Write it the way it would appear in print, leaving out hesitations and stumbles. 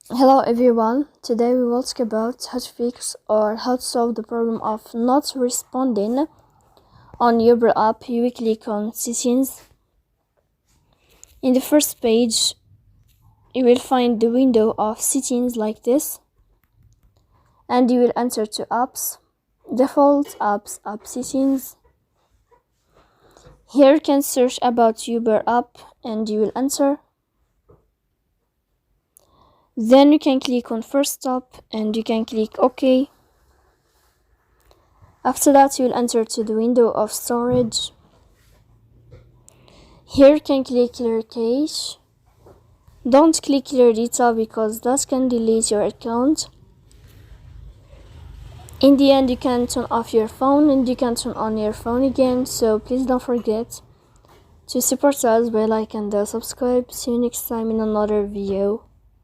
Hello everyone, today we will talk about how to fix or how to solve the problem of not responding on Uber app. You will click on settings. In the first page, you will find the window of settings like this, and you will enter to apps, default apps, app settings. Here you can search about Uber app and you will enter. Then you can click on first stop and you can click OK. After that, you will enter to the window of storage. Here you can click clear cache. Don't click clear data because that can delete your account. In the end, you can turn off your phone and you can turn on your phone again, so please don't forget to support us by like and subscribe. See you next time in another video.